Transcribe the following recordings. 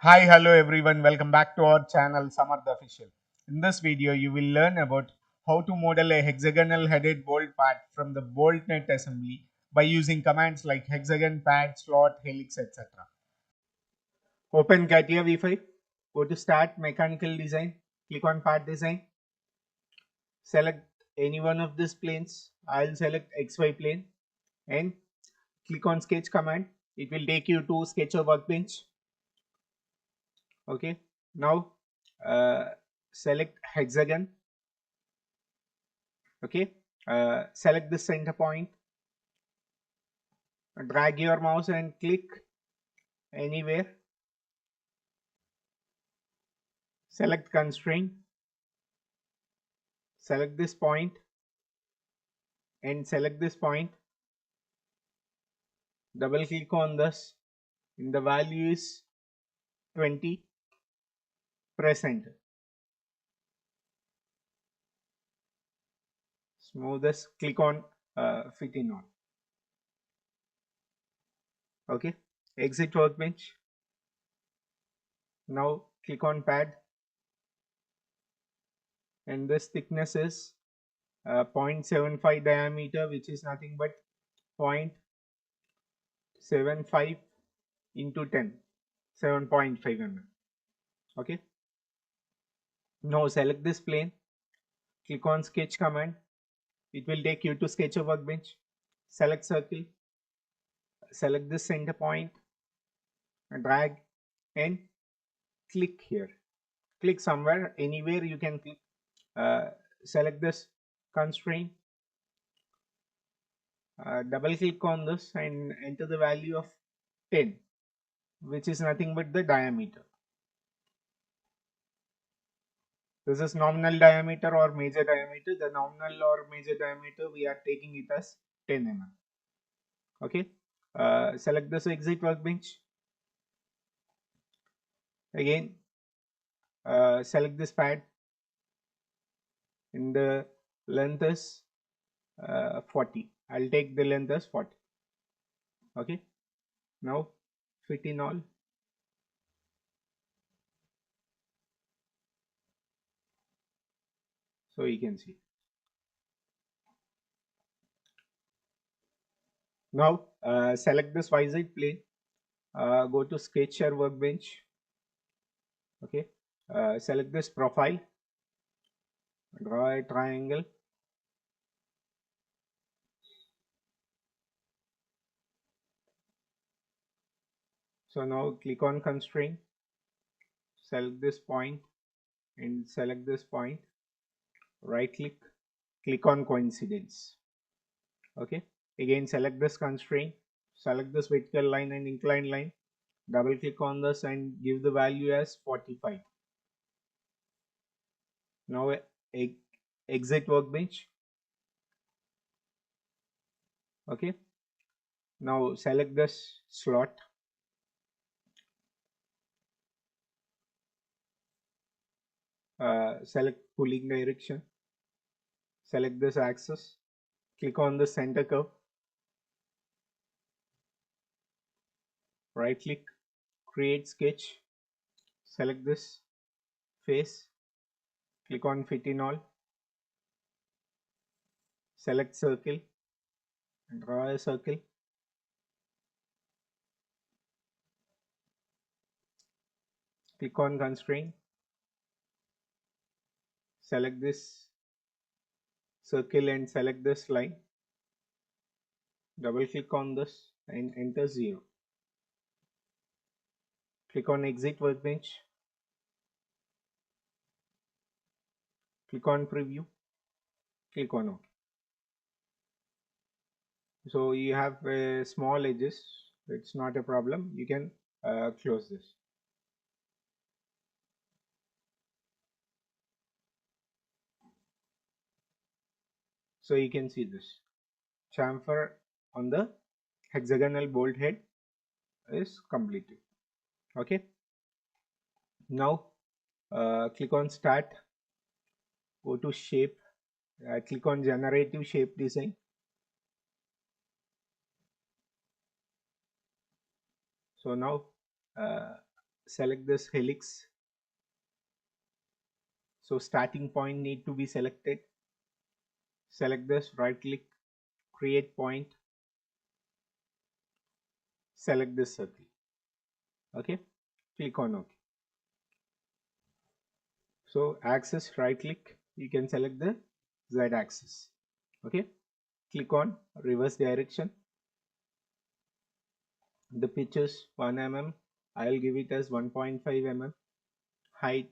Hi, hello everyone. Welcome back to our channel Samarth Official. In this video, you will learn about how to model a hexagonal headed bolt part from the bolt net assembly by using commands like hexagon, pad, slot, helix, etc. Open CATIA V5. Go to Start Mechanical Design. Click on Part Design. Select any one of these planes. I'll select XY plane and click on Sketch command. It will take you to Sketcher Workbench. Okay. Now select hexagon. Okay, select the center point, drag your mouse and click anywhere, select constraint, select this point and select this point, double click on this, and the value is 20, press enter. Smooth this, click on fitting on. Okay, exit workbench. Now click on pad and this thickness is 0.75 diameter, which is nothing but 0.75 into 10, 7.5 mm. Okay, now select this plane, click on sketch command. It will take you to sketcher workbench. Select circle, select the center point, drag and click here. Click somewhere, anywhere you can click. Select this constraint, double click on this and enter the value of 10, which is nothing but the diameter. This is nominal diameter or major diameter. The nominal or major diameter, we are taking it as 10 mm. Okay, select this exit workbench. Again, select this pad and the length is 40. I'll take the length as 40. Okay, now fit in all. So you can see. Now select this YZ plane, go to sketcher workbench. Okay, select this profile, draw a triangle. So now click on constraint, select this point and select this point, right click on coincidence. Okay, again select this constraint, select this vertical line and inclined line, double click on this and give the value as 45. Now exit workbench. Okay, now select this slot, select pulling direction, select this axis, click on the center curve, right click, create sketch, select this face, click on fit in all, select circle and draw a circle, click on constraint, select this circle and select this line, double click on this and enter 0. Click on exit workbench, click on preview, click on OK. So you have small edges, it's not a problem, you can close this. So you can see this chamfer on the hexagonal bolt head is completed. Okay, now click on start, go to shape, click on generative shape design. So now select this helix. So starting point need to be selected. Select this, right click, create point, select this circle. Okay, click on OK. So axis, right click, you can select the Z axis. Okay, click on reverse direction. The pitch is 1 mm. I'll give it as 1.5 mm. Height,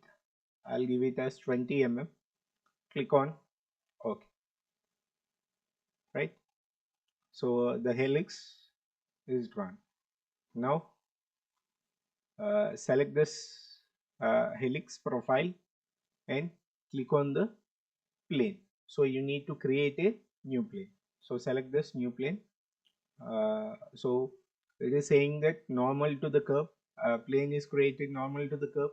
I'll give it as 20 mm. Click on OK. Right, so the helix is drawn. Now select this helix profile and click on the plane. So you need to create a new plane. So select this new plane. So it is saying that normal to the curve, plane is created normal to the curve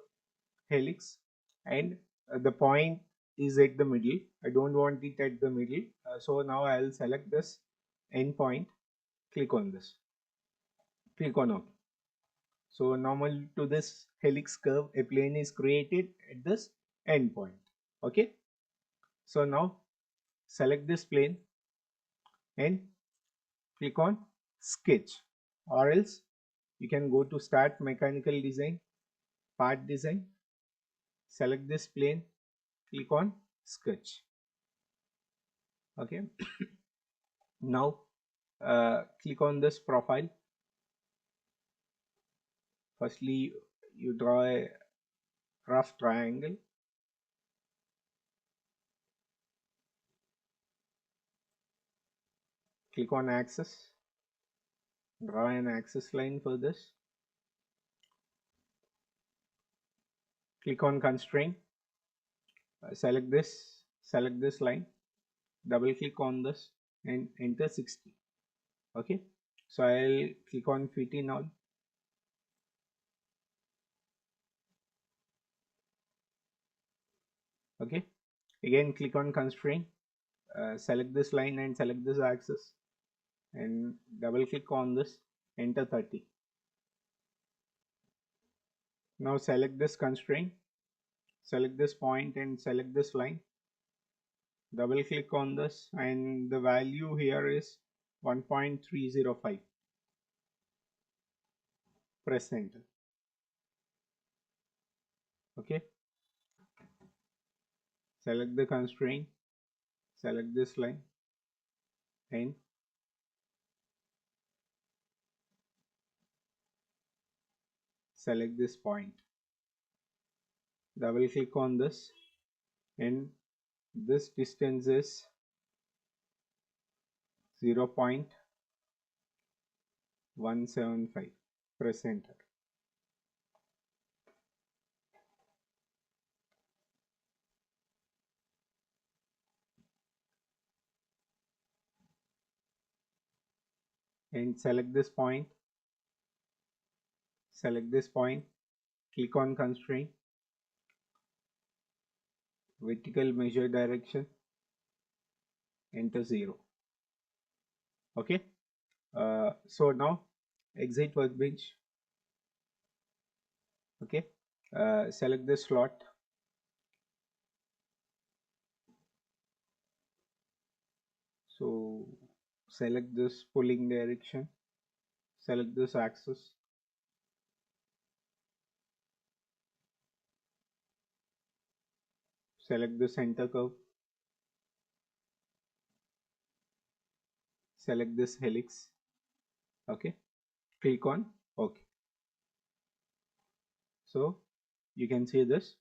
helix, and the point is at the middle. I don't want it at the middle. So now I'll select this end point, click on this, click on OK. So normal to this helix curve, a plane is created at this end point. Okay, so now select this plane and click on sketch, or else you can go to start mechanical design, part design, select this plane, click on sketch. Okay, now click on this profile. Firstly, you draw a rough triangle. Click on axis, draw an axis line for this. Click on constraint, select this line, double click on this and enter 60. Okay, so I'll click on fit in all. Okay, again click on constraint, select this line and select this axis and double click on this, enter 30. Now select this constraint, select this point and select this line, double click on this and the value here is 1.305. Press enter. Okay, select the constraint, select this line and select this point, double click on this and this distance is 0.175. Press enter. And select this point, click on constraint, vertical measure direction, enter 0. Okay, so now exit workbench. Okay, select this slot, so select this pulling direction, select this axis, select the center curve, select this helix. Okay, click on OK. So you can see this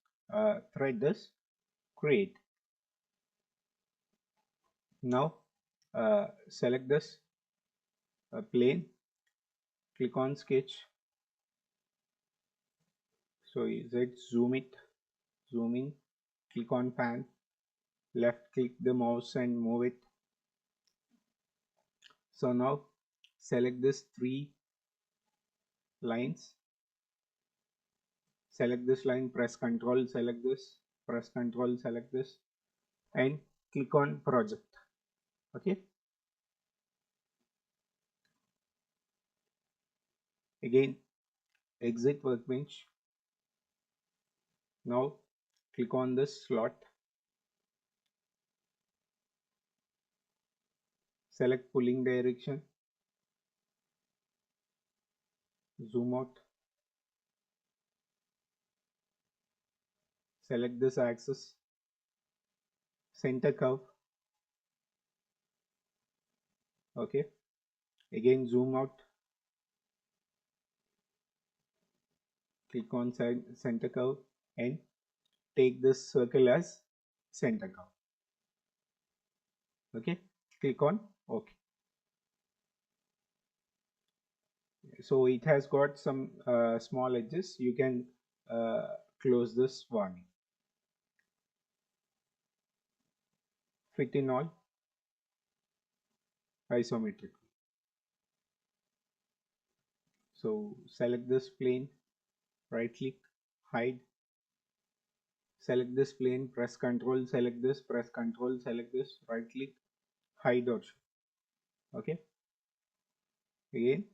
thread this create. Now select this plane, click on sketch. So zoom in, click on pan, left click the mouse and move it. So now select this 3 lines, select this line, press Ctrl, select this, press Ctrl, select this and click on project. Okay, again exit workbench, Now click on this slot, select pulling direction, zoom out, select this axis, center curve, okay, again zoom out, click on center curve and take this circle as center curve, okay, click on OK. So it has got some small edges. You can close this warning. Fit in all, isometric. So select this plane, right click, hide, select this plane, press Ctrl, select this, press Ctrl, select this, right click, hide or show. Okay, again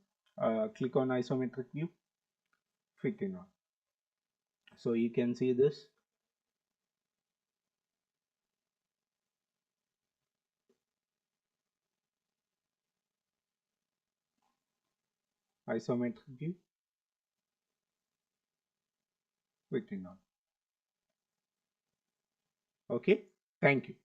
click on isometric view, fit in all. So you can see this. Isometric view, fit in all. Okay, thank you.